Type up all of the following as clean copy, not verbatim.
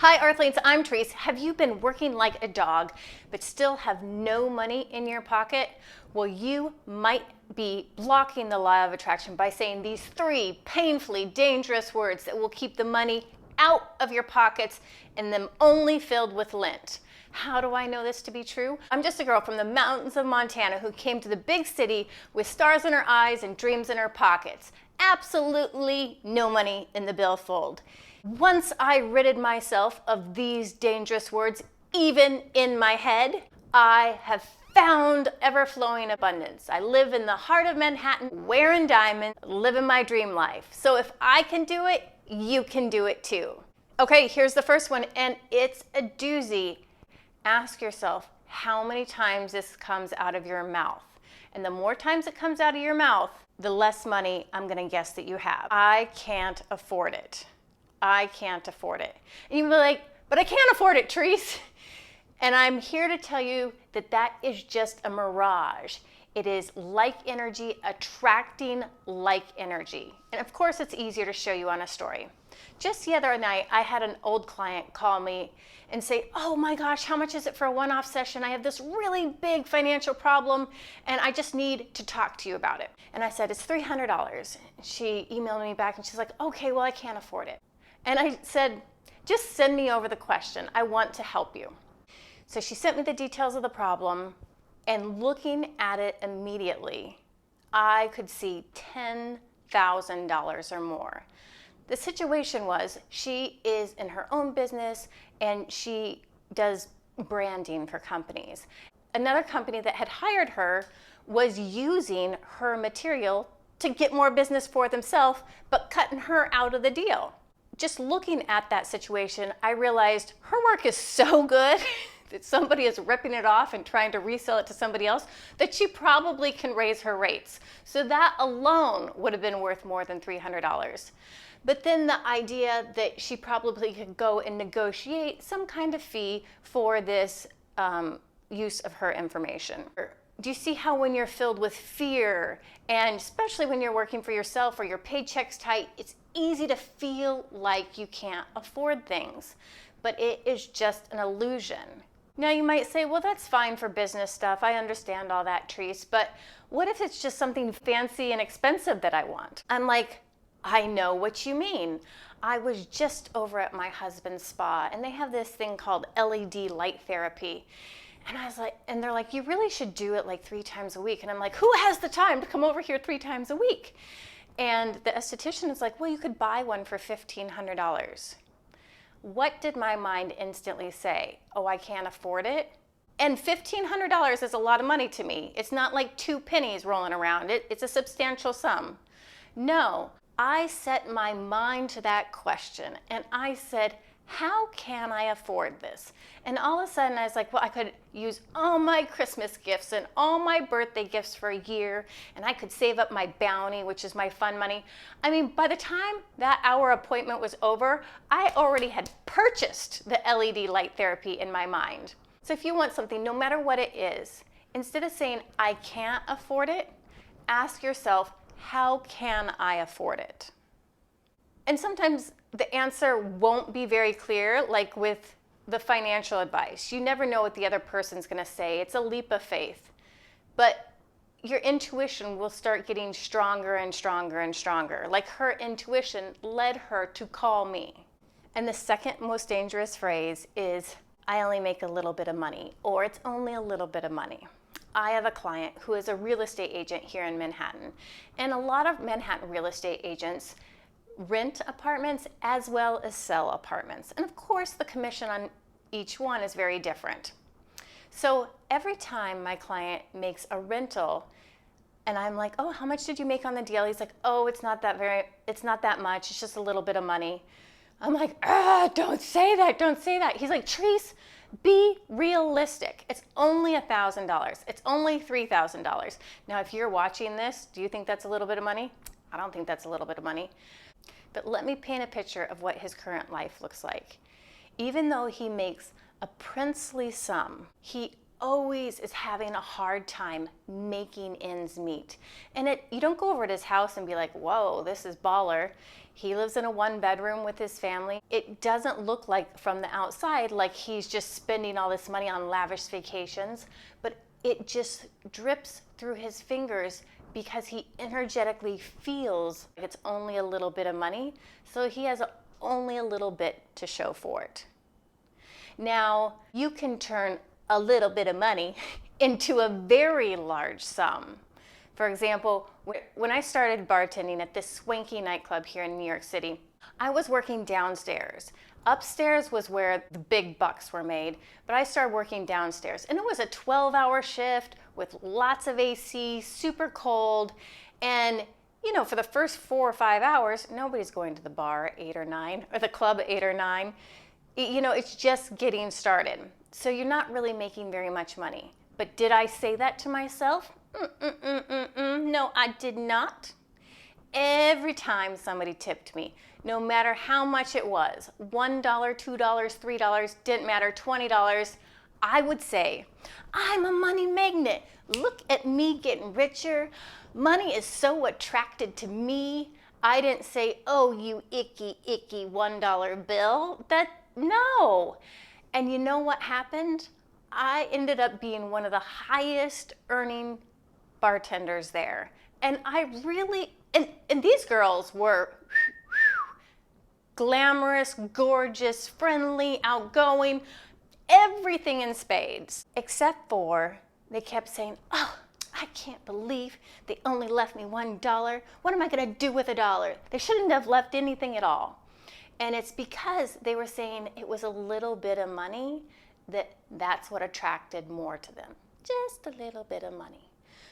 Hi Earthlings, I'm Trice. Have you been working like a dog but still have no money in your pocket? Well, you might be blocking the law of attraction by saying these 3 painfully dangerous words that will keep the money out of your pockets and them only filled with lint. How do I know this to be true? I'm just a girl from the mountains of Montana who came to the big city with stars in her eyes and dreams in her pockets. Absolutely no money in the billfold. Once I ridded myself of these dangerous words, even in my head, I have found ever-flowing abundance. I live in the heart of Manhattan, wearing diamonds, living my dream life. So if I can do it, you can do it too. Okay, here's the first one, and it's a doozy. Ask yourself how many times this comes out of your mouth. And the more times it comes out of your mouth, the less money I'm gonna guess that you have. I can't afford it. I can't afford it. And you'll be like, but I can't afford it, Trice. And I'm here to tell you that that is just a mirage. It is like energy attracting like energy. And of course, it's easier to show you on a story. Just the other night, I had an old client call me and say, oh my gosh, how much is it for a one-off session? I have this really big financial problem and I just need to talk to you about it. And I said, it's $300. She emailed me back and she's like, okay, well, I can't afford it. And I said, just send me over the question. I want to help you. So she sent me the details of the problem, and looking at it immediately, I could see $10,000 or more. The situation was she is in her own business and she does branding for companies. Another company that had hired her was using her material to get more business for themselves, but cutting her out of the deal. Just looking at that situation, I realized her work is so good that somebody is ripping it off and trying to resell it to somebody else that she probably can raise her rates. So that alone would have been worth more than $300. But then the idea that she probably could go and negotiate some kind of fee for this use of her information. Do you see how when you're filled with fear, and especially when you're working for yourself or your paycheck's tight, it's easy to feel like you can't afford things, but it is just an illusion. Now you might say, well, that's fine for business stuff. I understand all that, Trice, but what if it's just something fancy and expensive that I want? I'm like, I know what you mean. I was just over at my husband's spa and they have this thing called LED light therapy. And I was like, and they're like, you really should do it like 3 times a week. And I'm like, who has the time to come over here 3 times a week? And the esthetician is like, well, you could buy one for $1,500. What did my mind instantly say? Oh, I can't afford it? And $1,500 is a lot of money to me. It's not like 2 pennies rolling around. It's a substantial sum. No, I set my mind to that question and I said, how can I afford this? And all of a sudden I was like, well, I could use all my Christmas gifts and all my birthday gifts for a year, and I could save up my bounty, which is my fun money. I mean, by the time that hour appointment was over, I already had purchased the LED light therapy in my mind. So if you want something, no matter what it is, instead of saying, I can't afford it, ask yourself, how can I afford it? And sometimes the answer won't be very clear, like with the financial advice. You never know what the other person's gonna say. It's a leap of faith. But your intuition will start getting stronger and stronger and stronger. Like her intuition led her to call me. And the second most dangerous phrase is, I only make a little bit of money, or it's only a little bit of money. I have a client who is a real estate agent here in Manhattan. And a lot of Manhattan real estate agents rent apartments as well as sell apartments. And of course, the commission on each one is very different. So every time my client makes a rental and I'm like, oh, how much did you make on the deal? He's like, oh, it's not that much. It's just a little bit of money. I'm like, don't say that, don't say that. He's like, Trice, be realistic. It's only $1,000. It's only $3,000. Now, if you're watching this, do you think that's a little bit of money? I don't think that's a little bit of money. But let me paint a picture of what his current life looks like. Even though he makes a princely sum, he always is having a hard time making ends meet. And you don't go over to his house and be like, whoa, this is baller. He lives in a 1-bedroom with his family. It doesn't look like from the outside like he's just spending all this money on lavish vacations, but it just drips through his fingers because he energetically feels like it's only a little bit of money, so he has only a little bit to show for it. Now, you can turn a little bit of money into a very large sum. For example, when I started bartending at this swanky nightclub here in New York City, I was working downstairs. Upstairs was where the big bucks were made, but I started working downstairs. And it was a 12-hour shift with lots of AC, super cold. And, for the first 4 or 5 hours, nobody's going to the bar at 8 or 9, or the club at 8 or 9. It's just getting started. So you're not really making very much money. But did I say that to myself? No, I did not. Every time somebody tipped me, no matter how much it was, $1, $2, $3, didn't matter, $20, I would say, I'm a money magnet. Look at me getting richer. Money is so attracted to me. I didn't say, oh, you icky, icky $1 bill. No. And you know what happened? I ended up being one of the highest earning bartenders there. And I really, and these girls were glamorous, gorgeous, friendly, outgoing, everything in spades, except for they kept saying, oh, I can't believe they only left me $1. What am I going to do with $1? They shouldn't have left anything at all. And it's because they were saying it was a little bit of money that's what attracted more to them. Just a little bit of money.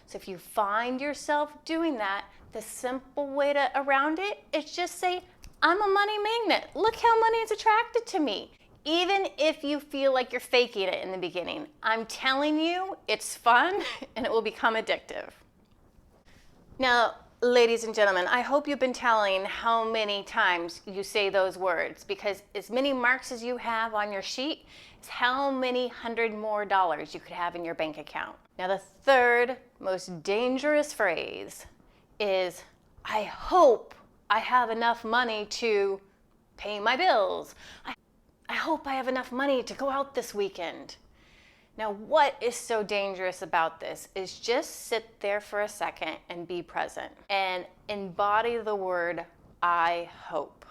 So if you find yourself doing that, the simple way around it is just say, I'm a money magnet. Look how money is attracted to me. Even if you feel like you're faking it in the beginning, I'm telling you, it's fun and it will become addictive. Now, ladies and gentlemen, I hope you've been telling how many times you say those words, because as many marks as you have on your sheet is how many $100 more you could have in your bank account. Now, the third most dangerous phrase is, I hope I have enough money to pay my bills. I hope I have enough money to go out this weekend. Now, what is so dangerous about this is just sit there for a second and be present and embody the word, I hope.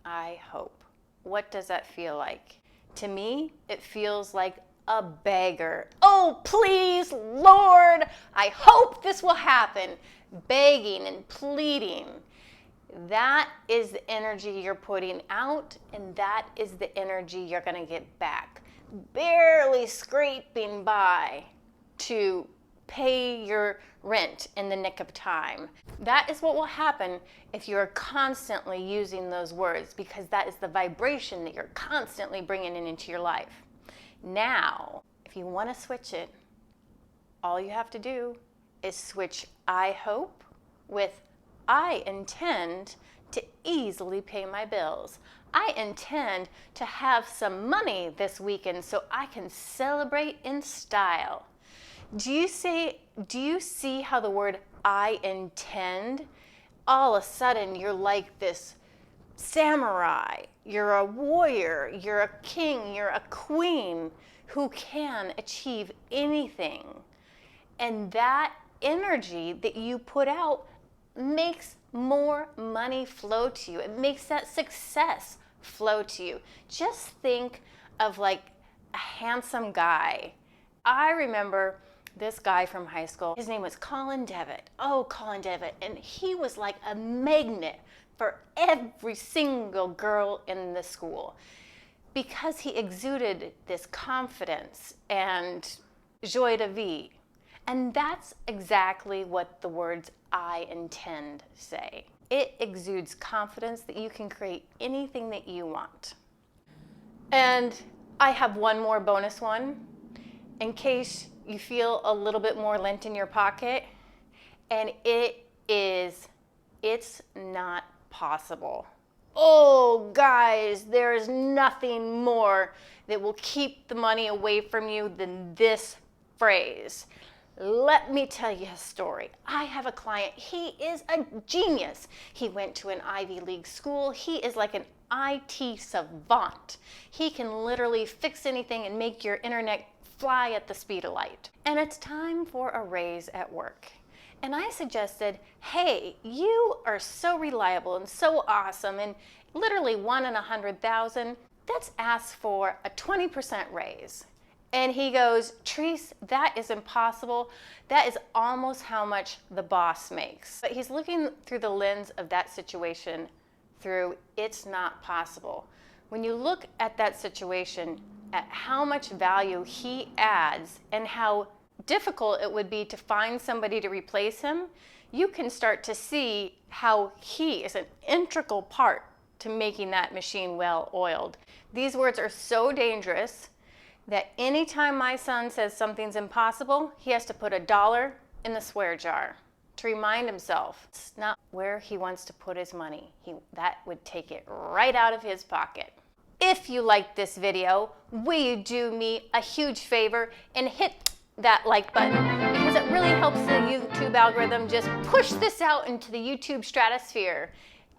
I hope. What does that feel like? To me, it feels like a beggar. Oh, please, Lord, I hope this will happen. Begging and pleading. That is the energy you're putting out, and that is the energy you're going to get back. Barely scraping by to pay your rent in the nick of time. That is what will happen if you're constantly using those words, because that is the vibration that you're constantly bringing into your life. Now, if you want to switch it, all you have to do is switch I hope with I intend to easily pay my bills. I intend to have some money this weekend so I can celebrate in style. Do you see how the word I intend, all of a sudden you're like this samurai, you're a warrior, you're a king, you're a queen who can achieve anything. And that energy that you put out makes more money flow to you. It makes that success flow to you. Just think of like a handsome guy. I remember this guy from high school. His name was Colin Devitt. Oh, Colin Devitt. And he was like a magnet for every single girl in the school because he exuded this confidence and joie de vivre. And that's exactly what the words I intend say. It exudes confidence that you can create anything that you want. And I have one more bonus one in case you feel a little bit more lint in your pocket. And it's not possible. Oh, guys, there is nothing more that will keep the money away from you than this phrase. Let me tell you a story. I have a client. He is a genius. He went to an Ivy League school. He is like an IT savant. He can literally fix anything and make your internet fly at the speed of light. And it's time for a raise at work. And I suggested, hey, you are so reliable and so awesome, and literally 1 in 100,000, let's ask for a 20% raise. And he goes, Trice, that is impossible. That is almost how much the boss makes. But he's looking through the lens of that situation through it's not possible. When you look at that situation, at how much value he adds and how difficult it would be to find somebody to replace him, you can start to see how he is an integral part to making that machine well oiled. These words are so dangerous that anytime my son says something's impossible, he has to put $1 in the swear jar to remind himself it's not where he wants to put his money. That would take it right out of his pocket. If you liked this video, will you do me a huge favor and hit that like button, because it really helps the YouTube algorithm just push this out into the YouTube stratosphere.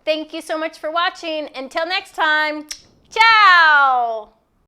Thank you so much for watching. Until next time, ciao!